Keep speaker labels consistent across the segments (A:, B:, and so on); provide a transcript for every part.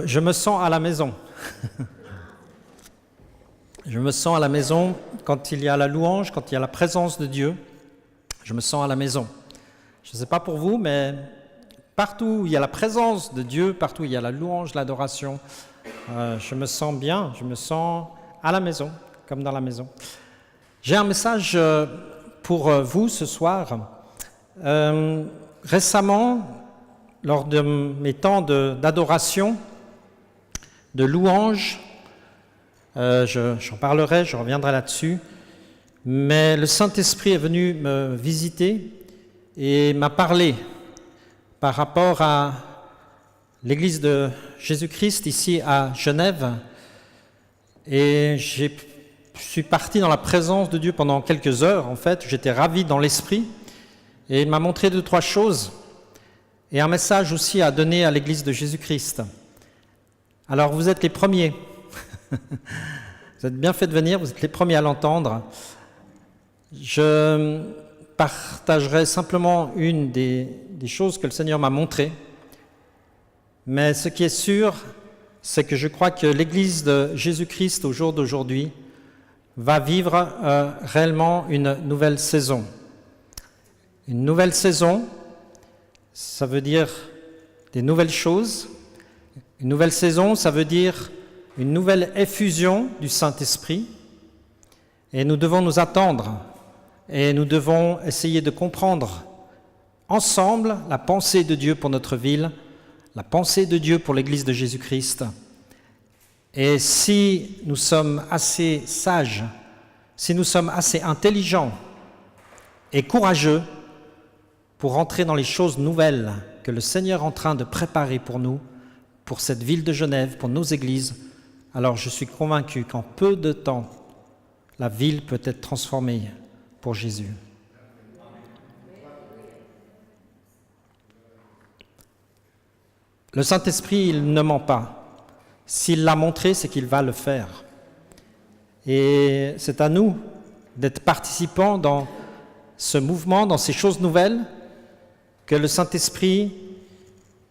A: Je me sens à la maison. Je me sens à la maison quand il y a la louange, quand il y a la présence de Dieu. Je me sens à la maison. Je ne sais pas pour vous, mais partout où il y a la présence de Dieu, partout où il y a la louange, l'adoration, je me sens bien, je me sens à la maison, comme dans la maison. J'ai un message pour vous ce soir. Récemment, lors de mes temps d'adoration, de louange, j'en parlerai, je reviendrai là-dessus, mais le Saint-Esprit est venu me visiter et m'a parlé par rapport à l'Église de Jésus-Christ ici à Genève. Et je suis parti dans la présence de Dieu pendant quelques heures, en fait. J'étais ravi dans l'esprit. Et il m'a montré 2-3 choses. Et un message aussi à donner à l'Église de Jésus-Christ. Alors, vous êtes les premiers. Vous êtes bien fait de venir, vous êtes les premiers à l'entendre. Je partagerai simplement une des choses que le Seigneur m'a montrées. Mais ce qui est sûr, c'est que je crois que l'Église de Jésus-Christ au jour d'aujourd'hui va vivre réellement une nouvelle saison. Une nouvelle saison, ça veut dire des nouvelles choses. Une nouvelle saison, ça veut dire une nouvelle effusion du Saint-Esprit. Et nous devons nous attendre et nous devons essayer de comprendre ensemble la pensée de Dieu pour notre ville, la pensée de Dieu pour l'Église de Jésus-Christ. Et si nous sommes assez sages, si nous sommes assez intelligents et courageux pour entrer dans les choses nouvelles que le Seigneur est en train de préparer pour nous, pour cette ville de Genève, pour nos églises, alors je suis convaincu qu'en peu de temps, la ville peut être transformée pour Jésus. Le Saint-Esprit, il ne ment pas. S'il l'a montré, c'est qu'il va le faire. Et c'est à nous d'être participants dans ce mouvement, dans ces choses nouvelles que le Saint-Esprit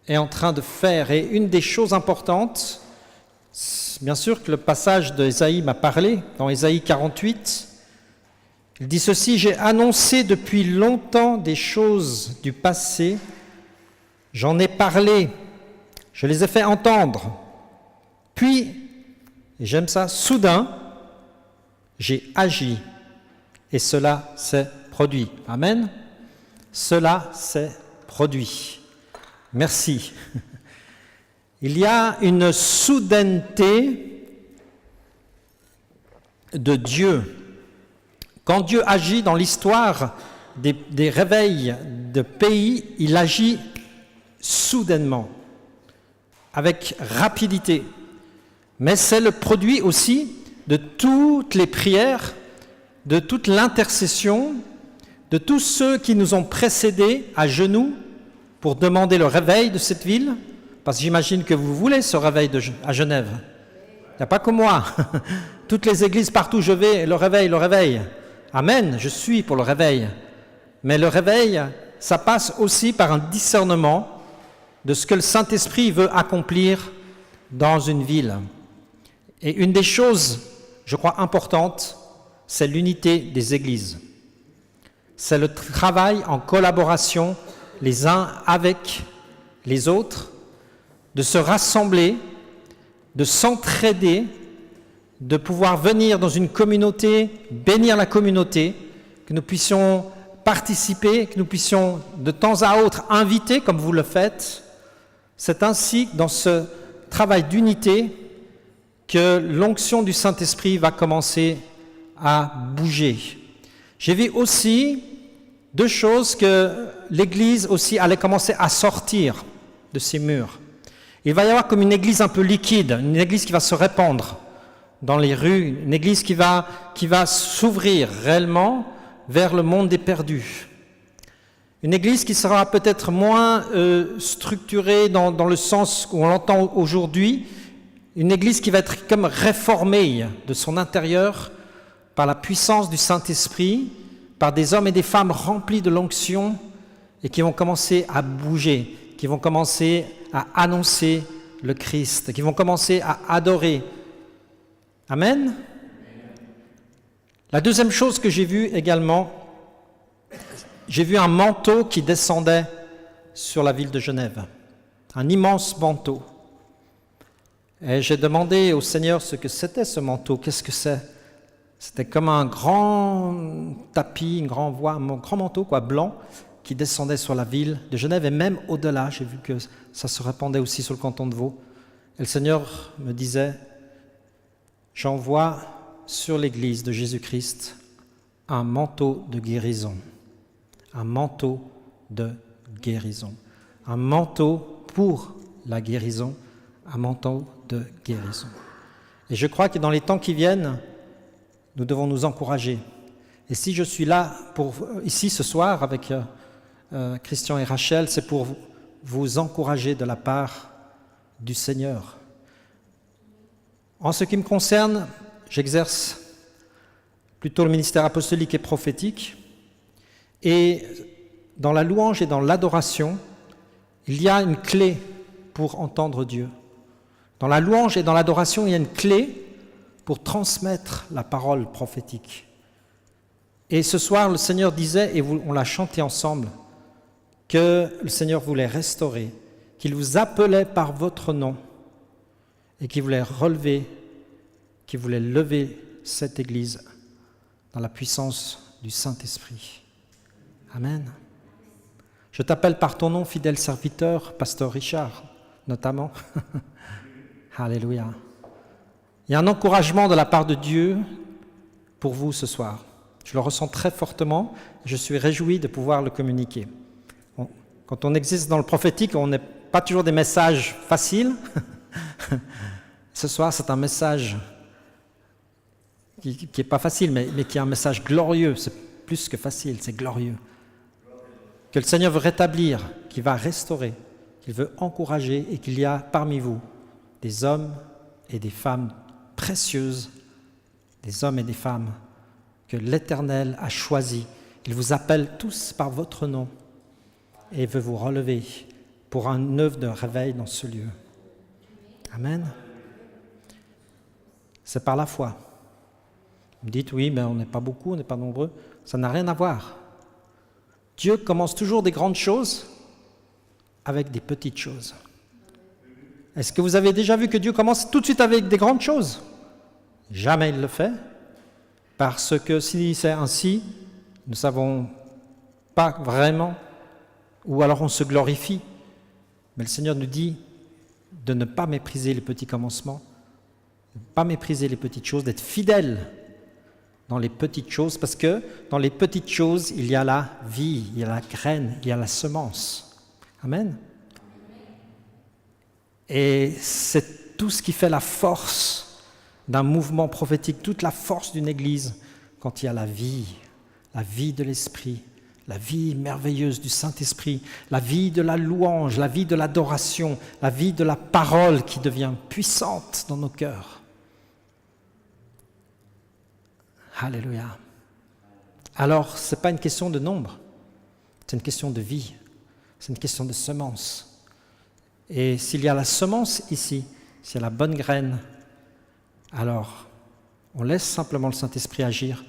A: est en train de faire. Et une des choses importantes, bien sûr que le passage d'Ésaïe m'a parlé, dans Ésaïe 48, il dit ceci: « J'ai annoncé depuis longtemps des choses du passé, j'en ai parlé, je les ai fait entendre. Puis, et j'aime ça, soudain, j'ai agi et cela s'est produit. » Amen. Cela s'est produit. Merci. Il y a une soudaineté de Dieu. Quand Dieu agit dans l'histoire des réveils de pays, il agit soudainement, avec rapidité. Mais c'est le produit aussi de toutes les prières, de toute l'intercession, de tous ceux qui nous ont précédés à genoux pour demander le réveil de cette ville, parce que j'imagine que vous voulez ce réveil à Genève. Il n'y a pas que moi. Toutes les églises partout où je vais, le réveil, le réveil. Amen, je suis pour le réveil. Mais le réveil, ça passe aussi par un discernement de ce que le Saint-Esprit veut accomplir dans une ville. Et une des choses, je crois, importantes, c'est l'unité des églises. C'est le travail en collaboration les uns avec les autres, de se rassembler, de s'entraider, de pouvoir venir dans une communauté, bénir la communauté, que nous puissions participer, que nous puissions de temps à autre inviter, comme vous le faites. C'est ainsi, dans ce travail d'unité, que l'onction du Saint-Esprit va commencer à bouger. J'ai vu aussi 2 choses que l'Église aussi allait commencer à sortir de ses murs. Il va y avoir comme une Église un peu liquide, une Église qui va se répandre dans les rues, une Église qui va s'ouvrir réellement vers le monde des perdus. Une Église qui sera peut-être moins structurée dans le sens où on l'entend aujourd'hui, une Église qui va être comme réformée de son intérieur par la puissance du Saint-Esprit, par des hommes et des femmes remplis de l'onction et qui vont commencer à bouger, qui vont commencer à annoncer le Christ, qui vont commencer à adorer. Amen. La deuxième chose que j'ai vue également, j'ai vu un manteau qui descendait sur la ville de Genève, un immense manteau. Et j'ai demandé au Seigneur ce que c'était ce manteau, qu'est-ce que c'est? C'était comme un grand tapis, un grand manteau blanc qui descendait sur la ville de Genève et même au-delà. J'ai vu que ça se répandait aussi sur le canton de Vaud. Et le Seigneur me disait, j'envoie sur l'église de Jésus-Christ un manteau de guérison. Un manteau de guérison. Un manteau pour la guérison. Un manteau de guérison. Et je crois que dans les temps qui viennent, nous devons nous encourager. Et si je suis là ici ce soir avec Christian et Rachel, c'est pour vous encourager de la part du Seigneur. En ce qui me concerne, j'exerce plutôt le ministère apostolique et prophétique. Et dans la louange et dans l'adoration, il y a une clé pour entendre Dieu. Dans la louange et dans l'adoration, il y a une clé pour transmettre la parole prophétique. Et ce soir, le Seigneur disait, et on l'a chanté ensemble, que le Seigneur voulait restaurer, qu'il vous appelait par votre nom et qu'il voulait lever cette Église dans la puissance du Saint-Esprit. Amen. Je t'appelle par ton nom, fidèle serviteur, pasteur Richard, notamment. Alléluia. Il y a un encouragement de la part de Dieu pour vous ce soir. Je le ressens très fortement. Je suis réjoui de pouvoir le communiquer. Quand on existe dans le prophétique, on n'est pas toujours des messages faciles. Ce soir, c'est un message qui n'est pas facile, mais qui est un message glorieux. C'est plus que facile, c'est glorieux. Que le Seigneur veut rétablir, qu'il va restaurer, qu'il veut encourager et qu'il y a parmi vous des hommes et des femmes précieuses, des hommes et des femmes que l'Éternel a choisis. Il vous appelle tous par votre nom et veut vous relever pour un œuvre de réveil dans ce lieu. Amen. C'est par la foi. Vous me dites, oui, mais on n'est pas beaucoup, on n'est pas nombreux. Ça n'a rien à voir. Dieu commence toujours des grandes choses avec des petites choses. Est-ce que vous avez déjà vu que Dieu commence tout de suite avec des grandes choses? Jamais il le fait, parce que si c'est ainsi, nous ne savons pas vraiment, ou alors on se glorifie. Mais le Seigneur nous dit de ne pas mépriser les petits commencements, de ne pas mépriser les petites choses, d'être fidèle dans les petites choses, parce que dans les petites choses, il y a la vie, il y a la graine, il y a la semence. Amen. Et c'est tout ce qui fait la force d'un mouvement prophétique, toute la force d'une église, quand il y a la vie de l'Esprit, la vie merveilleuse du Saint-Esprit, la vie de la louange, la vie de l'adoration, la vie de la parole qui devient puissante dans nos cœurs. Alléluia. Alors, ce n'est pas une question de nombre, c'est une question de vie, c'est une question de semence. Et s'il y a la semence ici, s'il y a la bonne graine, alors on laisse simplement le Saint-Esprit agir.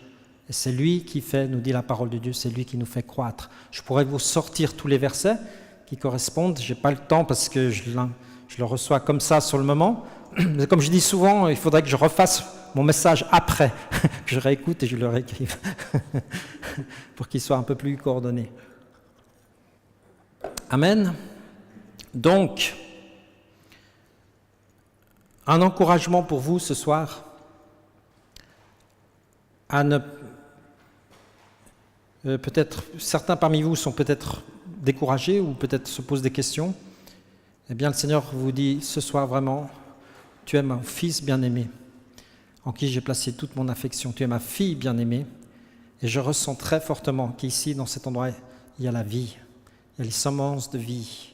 A: Et c'est lui qui fait, nous dit la parole de Dieu, c'est lui qui nous fait croître. Je pourrais vous sortir tous les versets qui correspondent, je n'ai pas le temps parce que je le reçois comme ça sur le moment. Mais comme je dis souvent, il faudrait que je refasse mon message après, que je réécoute et je le réécrive, pour qu'il soit un peu plus coordonné. Amen. Donc, un encouragement pour vous ce soir à ne... peut-être, certains parmi vous sont peut-être découragés ou peut-être se posent des questions. Eh bien, le Seigneur vous dit ce soir vraiment, tu es mon fils bien-aimé, en qui j'ai placé toute mon affection. Tu es ma fille bien-aimée. Et je ressens très fortement qu'ici, dans cet endroit, il y a la vie, il y a les semences de vie.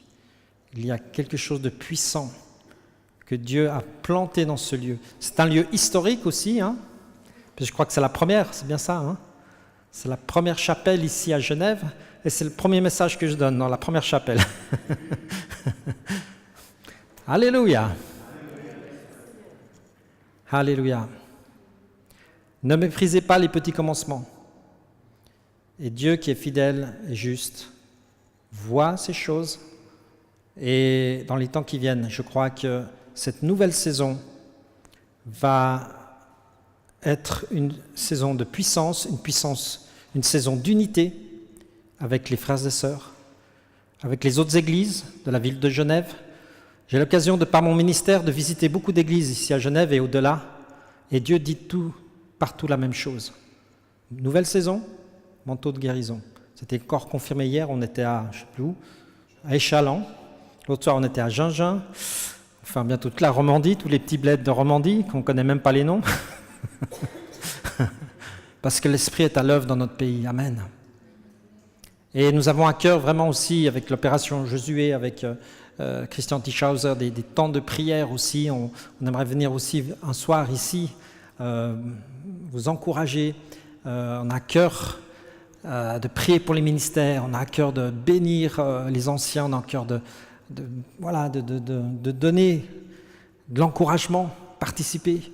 A: Il y a quelque chose de puissant que Dieu a planté dans ce lieu. C'est un lieu historique aussi, hein? Je crois que c'est la première, c'est bien ça, hein? C'est la première chapelle ici à Genève, et c'est le premier message que je donne dans la première chapelle. Alléluia. Alléluia. Ne méprisez pas les petits commencements. Et Dieu qui est fidèle et juste voit ces choses. Et dans les temps qui viennent, je crois que cette nouvelle saison va être une saison de puissance, une saison d'unité avec les frères et sœurs, avec les autres églises de la ville de Genève. J'ai l'occasion, de par mon ministère, de visiter beaucoup d'églises ici à Genève et au-delà. Et Dieu dit partout la même chose. Nouvelle saison, manteau de guérison. C'était encore confirmé hier, on était à, je ne sais plus où, à Échalon. L'autre soir, on était à Gingin. Enfin, bientôt toute la Romandie, tous les petits bleds de Romandie, qu'on ne connaît même pas les noms. Parce que l'Esprit est à l'œuvre dans notre pays. Amen. Et nous avons à cœur vraiment aussi, avec l'opération Josué, avec Christian Tischhauser, des temps de prière aussi. On aimerait venir aussi un soir ici, vous encourager. On a à cœur de prier pour les ministères, on a à cœur de bénir les anciens, on a à cœur de donner de l'encouragement, participer.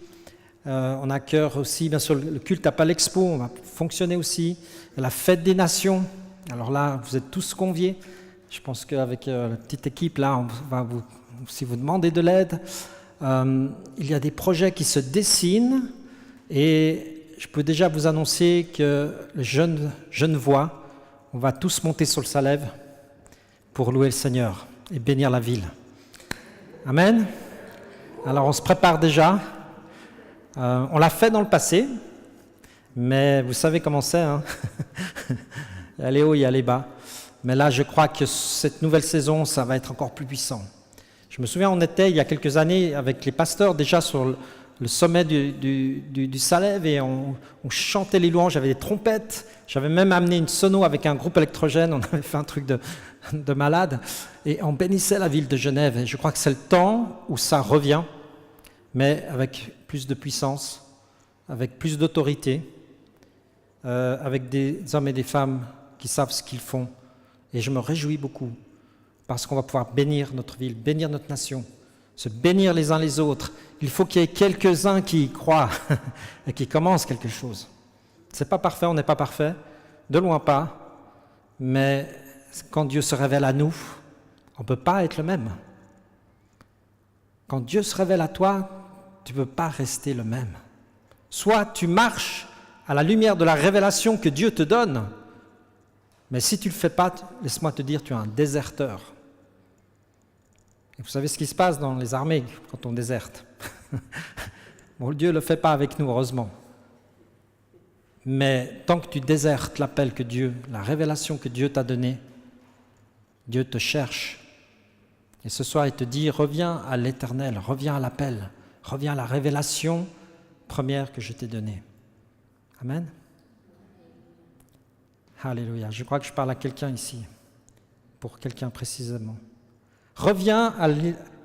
A: On a à cœur aussi, bien sûr, le culte à Palexpo, on va fonctionner aussi. La fête des nations, alors là, vous êtes tous conviés. Je pense qu'avec la petite équipe, là, on va si vous demandez de l'aide, il y a des projets qui se dessinent et je peux déjà vous annoncer que les Genevois, on va tous monter sur le Salève pour louer le Seigneur et bénir la ville. Amen. Alors on se prépare déjà. On l'a fait dans le passé, mais vous savez comment c'est. Hein. Il y a les hauts, il y a les bas. Mais là, je crois que cette nouvelle saison, ça va être encore plus puissant. Je me souviens, on était il y a quelques années avec les pasteurs déjà sur le sommet du Salève et on chantait les louanges, j'avais des trompettes, j'avais même amené une sono avec un groupe électrogène, on avait fait un truc de malade et on bénissait la ville de Genève. Et je crois que c'est le temps où ça revient, mais avec plus de puissance, avec plus d'autorité, avec des hommes et des femmes qui savent ce qu'ils font. Et je me réjouis beaucoup parce qu'on va pouvoir bénir notre ville, bénir notre nation, se bénir les uns les autres. Il faut qu'il y ait quelques-uns qui y croient et qui commencent quelque chose. C'est pas parfait, on n'est pas parfait, de loin pas, mais quand Dieu se révèle à nous, on ne peut pas être le même. Quand Dieu se révèle à toi, tu ne peux pas rester le même. Soit tu marches à la lumière de la révélation que Dieu te donne, mais si tu ne le fais pas, laisse-moi te dire, tu es un déserteur. Et vous savez ce qui se passe dans les armées quand on déserte. Bon, Dieu ne le fait pas avec nous, heureusement. Mais tant que tu désertes l'appel que Dieu, la révélation que Dieu t'a donnée, Dieu te cherche. Et ce soir, il te dit, reviens à l'Éternel, reviens à l'appel, reviens à la révélation première que je t'ai donnée. Amen. Alléluia. Je crois que je parle à quelqu'un ici, pour quelqu'un précisément. Reviens à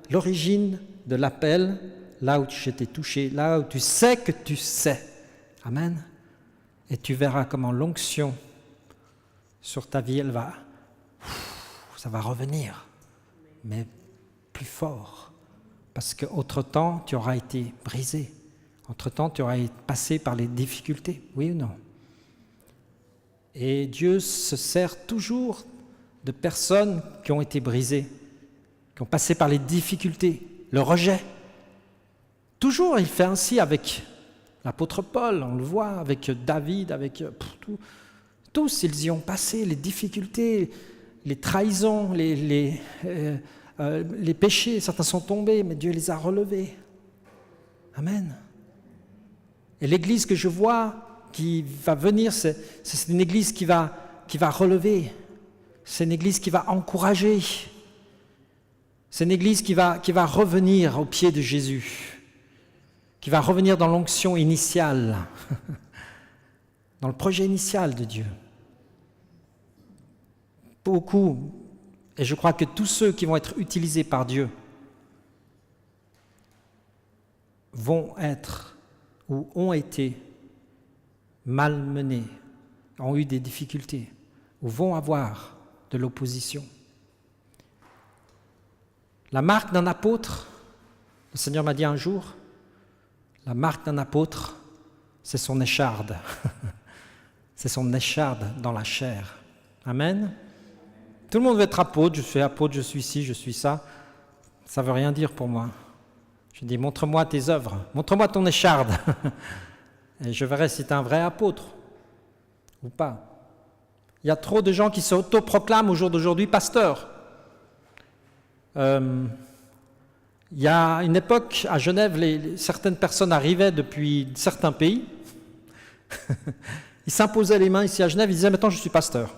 A: l'origine de l'appel, là où tu t'es touché, là où tu sais que tu sais. Amen. Et tu verras comment l'onction sur ta vie, ça va revenir, mais plus fort. Parce qu'autre-temps, tu auras été brisé. Entre-temps, tu auras passé par les difficultés, oui ou non? Et Dieu se sert toujours de personnes qui ont été brisées, qui ont passé par les difficultés, le rejet. Toujours, il fait ainsi avec l'apôtre Paul, on le voit, avec David, avec tous, ils y ont passé, les difficultés, les trahisons, les péchés. Certains sont tombés, mais Dieu les a relevés. Amen. Et l'église que je vois qui va venir, c'est une église qui va relever. C'est une église qui va encourager. C'est une église qui va revenir au pied de Jésus, qui va revenir dans l'onction initiale, dans le projet initial de Dieu. Beaucoup, et je crois que tous ceux qui vont être utilisés par Dieu vont être ou ont été malmenés, ont eu des difficultés, ou vont avoir de l'opposition. La marque d'un apôtre, le Seigneur m'a dit un jour, la marque d'un apôtre, c'est son écharde. C'est son écharde dans la chair. Amen. Tout le monde veut être apôtre, je suis ci, je suis ça. Ça ne veut rien dire pour moi. Je dis, montre-moi tes œuvres, montre-moi ton écharde. Et je verrai si tu es un vrai apôtre ou pas. Il y a trop de gens qui s'autoproclament au jour d'aujourd'hui pasteurs. Il y a une époque, à Genève, certaines personnes arrivaient depuis certains pays. Ils s'imposaient les mains ici à Genève, ils disaient, maintenant je suis pasteur.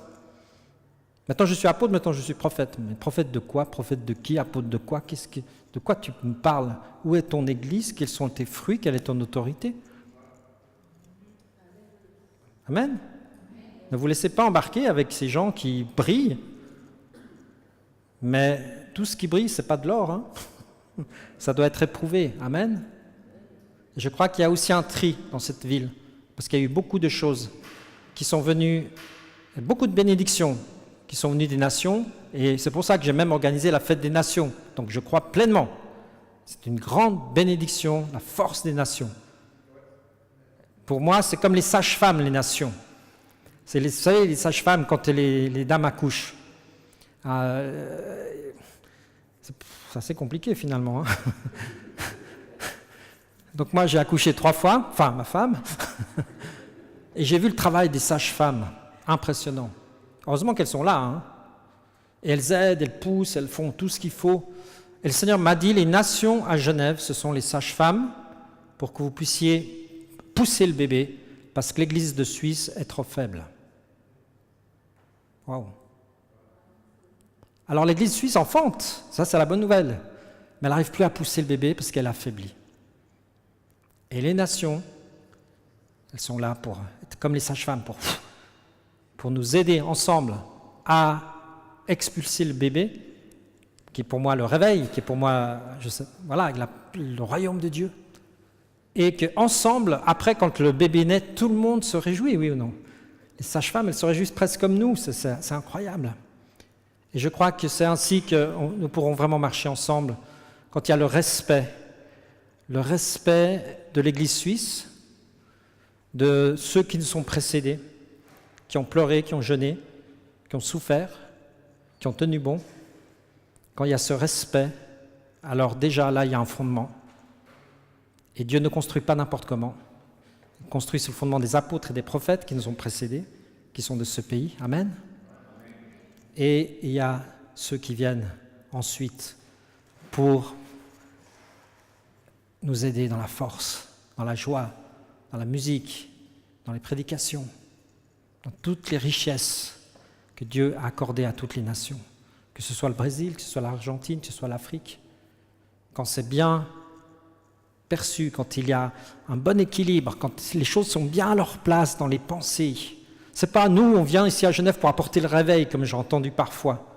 A: Maintenant je suis apôtre, maintenant je suis prophète. Mais prophète de quoi? Prophète de qui? Apôtre de quoi? De quoi tu me parles? Où est ton église? Quels sont tes fruits? Quelle est ton autorité? Amen. Ne vous laissez pas embarquer avec ces gens qui brillent. Mais tout ce qui brille, ce n'est pas de l'or. Hein. Ça doit être éprouvé. Amen. Je crois qu'il y a aussi un tri dans cette ville. Parce qu'il y a eu beaucoup de choses qui sont venues, beaucoup de bénédictions qui sont venues des nations. Et c'est pour ça que j'ai même organisé la fête des nations. Donc je crois pleinement. C'est une grande bénédiction, la force des nations. Pour moi, c'est comme les sages-femmes, les nations. Vous savez, les sages-femmes, quand les dames accouchent, c'est assez compliqué finalement. Hein. Donc moi, j'ai accouché 3 fois, enfin ma femme, et j'ai vu le travail des sages-femmes, impressionnant. Heureusement qu'elles sont là. Hein. Et elles aident, elles poussent, elles font tout ce qu'il faut. Et le Seigneur m'a dit, les nations à Genève, ce sont les sages-femmes, pour que vous puissiez pousser le bébé, parce que l'église de Suisse est trop faible. Waouh. Alors l'église suisse enfante, ça c'est la bonne nouvelle, mais elle n'arrive plus à pousser le bébé parce qu'elle affaiblit. Et les nations, elles sont là pour être comme les sages-femmes, pour nous aider ensemble à expulser le bébé, qui est pour moi le réveil, qui est pour moi, le royaume de Dieu. Et qu'ensemble, après, quand le bébé naît, tout le monde se réjouit, oui ou non? Les sages-femmes, elles se réjouissent presque comme nous, c'est incroyable. Et je crois que c'est ainsi que nous pourrons vraiment marcher ensemble, quand il y a le respect de l'Église suisse, de ceux qui nous sont précédés, qui ont pleuré, qui ont jeûné, qui ont souffert, qui ont tenu bon. Quand il y a ce respect, alors déjà là, il y a un fondement. Et Dieu ne construit pas n'importe comment. Il construit sur le fondement des apôtres et des prophètes qui nous ont précédés, qui sont de ce pays. Amen. Et il y a ceux qui viennent ensuite pour nous aider dans la force, dans la joie, dans la musique, dans les prédications, dans toutes les richesses que Dieu a accordées à toutes les nations. Que ce soit le Brésil, que ce soit l'Argentine, que ce soit l'Afrique. Quand c'est bien perçu, quand il y a un bon équilibre, quand les choses sont bien à leur place dans les pensées. C'est pas nous, on vient ici à Genève pour apporter le réveil, comme j'ai entendu parfois.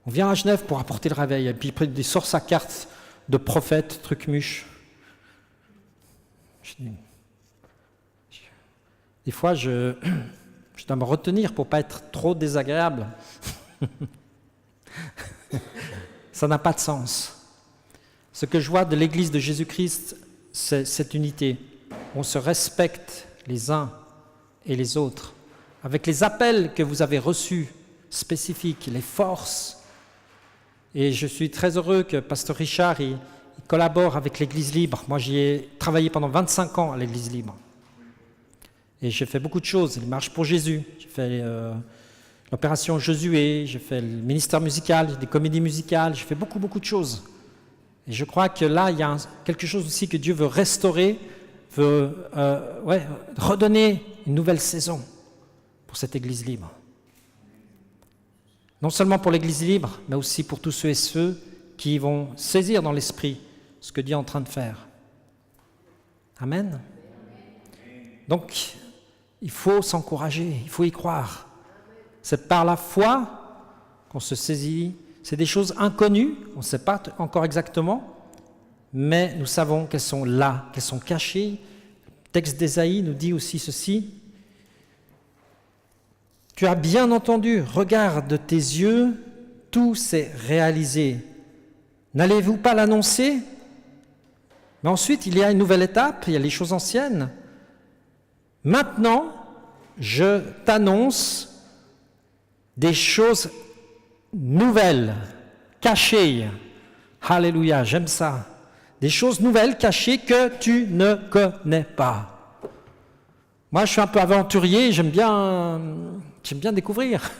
A: On vient à Genève pour apporter le réveil, et puis il sort sa carte de prophète, truc muche. Des fois, je dois me retenir pour ne pas être trop désagréable. Ça n'a pas de sens. Ce que je vois de l'Église de Jésus-Christ, c'est cette unité. On se respecte les uns et les autres, avec les appels que vous avez reçus, spécifiques, les forces. Et je suis très heureux que Pasteur Richard il collabore avec l'Église libre. Moi, j'y ai travaillé pendant 25 ans à l'Église libre. Et j'ai fait beaucoup de choses. Il marche pour Jésus. J'ai fait l'opération Josué, j'ai fait le ministère musical, des comédies musicales, j'ai fait beaucoup de choses. Et je crois que là, il y a quelque chose aussi que Dieu veut restaurer, veut redonner une nouvelle saison pour cette Église libre. Non seulement pour l'Église libre, mais aussi pour tous ceux et ceux qui vont saisir dans l'esprit ce que Dieu est en train de faire. Amen. Donc, il faut s'encourager, il faut y croire. C'est par la foi qu'on se saisit. C'est des choses inconnues, on ne sait pas encore exactement, mais nous savons qu'elles sont là, qu'elles sont cachées. Le texte d'Ésaïe nous dit aussi ceci. « Tu as bien entendu, regarde de tes yeux, tout s'est réalisé. N'allez-vous pas l'annoncer? Mais ensuite, il y a une nouvelle étape, il y a les choses anciennes. Maintenant, je t'annonce des choses nouvelles, cachées. Alléluia, j'aime ça. Des choses nouvelles, cachées, que tu ne connais pas. Moi, je suis un peu aventurier, j'aime bien découvrir.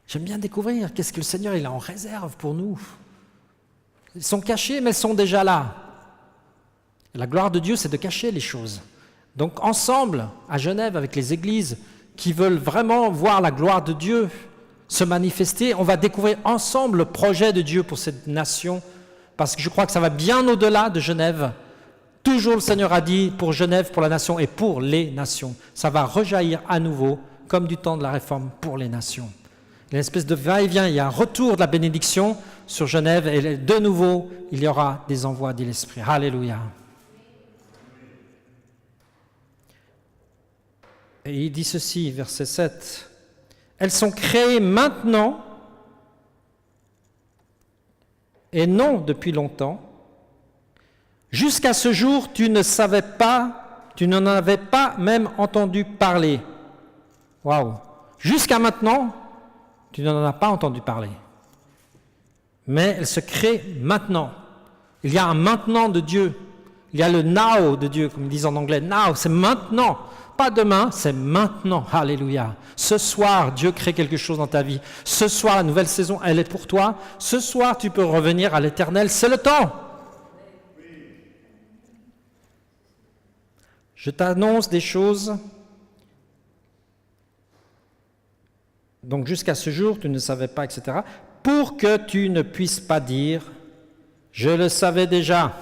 A: J'aime bien découvrir qu'est-ce que le Seigneur il a en réserve pour nous. Ils sont cachés, mais ils sont déjà là. La gloire de Dieu, c'est de cacher les choses. Donc ensemble, à Genève, avec les églises qui veulent vraiment voir la gloire de Dieu se manifester, on va découvrir ensemble le projet de Dieu pour cette nation, parce que je crois que ça va bien au-delà de Genève. Toujours le Seigneur a dit pour Genève, pour la nation et pour les nations. Ça va rejaillir à nouveau, comme du temps de la Réforme, pour les nations. Il y a une espèce de va-et-vient, il y a un retour de la bénédiction sur Genève et de nouveau, il y aura des envois, dit l'Esprit. Alléluia. Et il dit ceci, verset 7. Elles sont créées maintenant et non depuis longtemps. Jusqu'à ce jour, tu ne savais pas, tu n'en avais pas même entendu parler. Waouh! Jusqu'à maintenant, tu n'en as pas entendu parler. Mais elle se crée maintenant. Il y a un maintenant de Dieu. Il y a le now de Dieu, comme ils disent en anglais. Now, c'est maintenant. Pas demain, c'est maintenant. Alléluia. Ce soir, Dieu crée quelque chose dans ta vie. Ce soir, la nouvelle saison, elle est pour toi. Ce soir, tu peux revenir à l'éternel. C'est le temps. Je t'annonce des choses. Donc jusqu'à ce jour, tu ne savais pas, etc. Pour que tu ne puisses pas dire, je le savais déjà.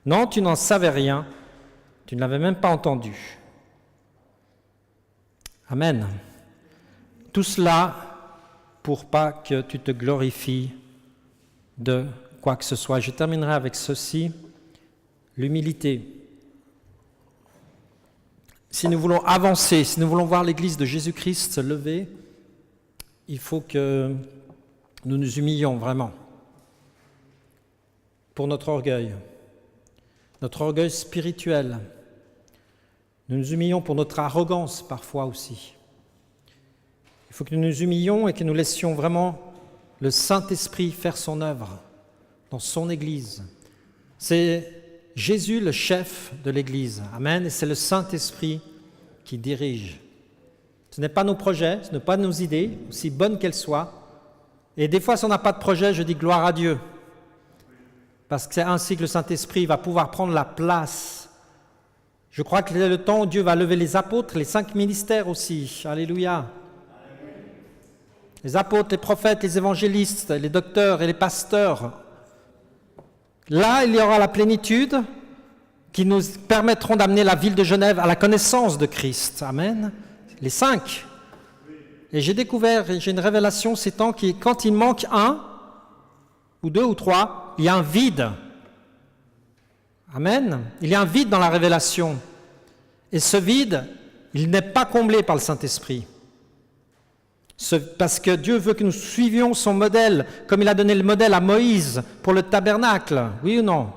A: Non, tu n'en savais rien. Tu ne l'avais même pas entendu. Amen. Tout cela pour pas que tu te glorifies de quoi que ce soit. Je terminerai avec ceci, l'humilité. Si nous voulons avancer, si nous voulons voir l'Église de Jésus-Christ se lever, il faut que nous nous humilions vraiment pour notre orgueil spirituel. Nous nous humilions pour notre arrogance parfois aussi. Il faut que nous nous humilions et que nous laissions vraiment le Saint-Esprit faire son œuvre dans son Église. C'est Jésus le chef de l'Église. Amen. Et c'est le Saint-Esprit qui dirige. Ce n'est pas nos projets, ce n'est pas nos idées, aussi bonnes qu'elles soient. Et des fois, si on n'a pas de projet, je dis gloire à Dieu. Parce que c'est ainsi que le Saint-Esprit va pouvoir prendre la place. Je crois que c'est le temps où Dieu va lever les apôtres, les 5 ministères aussi. Alléluia. Les apôtres, les prophètes, les évangélistes, les docteurs et les pasteurs. Là, il y aura la plénitude qui nous permettront d'amener la ville de Genève à la connaissance de Christ. Amen. Les 5. Et j'ai découvert, j'ai une révélation ces temps qui, quand il manque un, ou 2 ou 3, il y a un vide. Amen. Il y a un vide dans la révélation. Et ce vide, il n'est pas comblé par le Saint-Esprit. Parce que Dieu veut que nous suivions son modèle, comme il a donné le modèle à Moïse pour le tabernacle, oui ou non?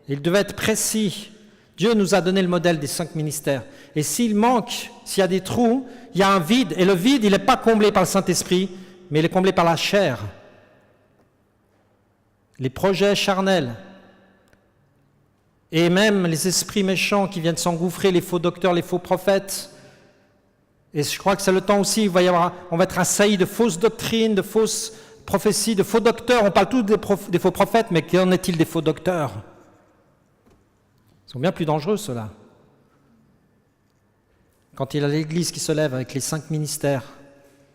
A: Il devait être précis. Dieu nous a donné le modèle des 5 ministères. Et s'il manque, s'il y a des trous, il y a un vide. Et le vide, il n'est pas comblé par le Saint-Esprit, mais il est comblé par la chair. Les projets charnels. Et même les esprits méchants qui viennent s'engouffrer, les faux docteurs, les faux prophètes. Et je crois que c'est le temps aussi, on va être assailli de fausses doctrines, de fausses prophéties, de faux docteurs. On parle tous des faux prophètes, mais qu'en est-il des faux docteurs? Ils sont bien plus dangereux, ceux-là. Quand il y a l'Église qui se lève avec les 5 ministères,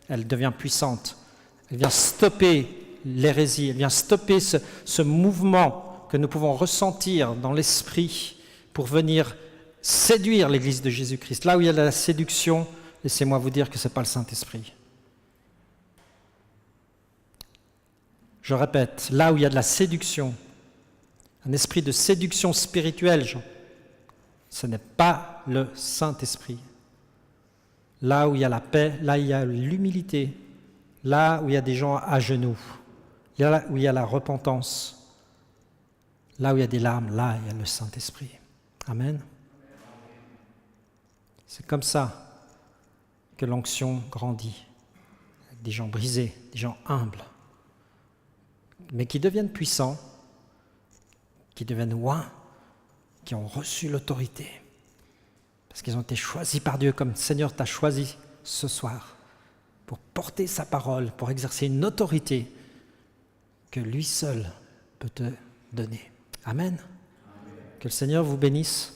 A: elle devient puissante. Elle vient stopper l'hérésie, elle vient stopper ce mouvement que nous pouvons ressentir dans l'esprit pour venir séduire l'Église de Jésus-Christ. Là où il y a de la séduction, laissez-moi vous dire que ce n'est pas le Saint-Esprit. Je répète, là où il y a de la séduction, un esprit de séduction spirituelle, ce n'est pas le Saint-Esprit. Là où il y a la paix, là où il y a l'humilité, là où il y a des gens à genoux, Là où il y a la repentance, là où il y a des larmes, là il y a le Saint-Esprit. Amen. C'est comme ça que l'onction grandit. Avec des gens brisés, des gens humbles, mais qui deviennent puissants, qui deviennent loin, qui ont reçu l'autorité. Parce qu'ils ont été choisis par Dieu, comme le Seigneur t'a choisi ce soir, pour porter sa parole, pour exercer une autorité que lui seul peut te donner. Amen. Que le Seigneur vous bénisse.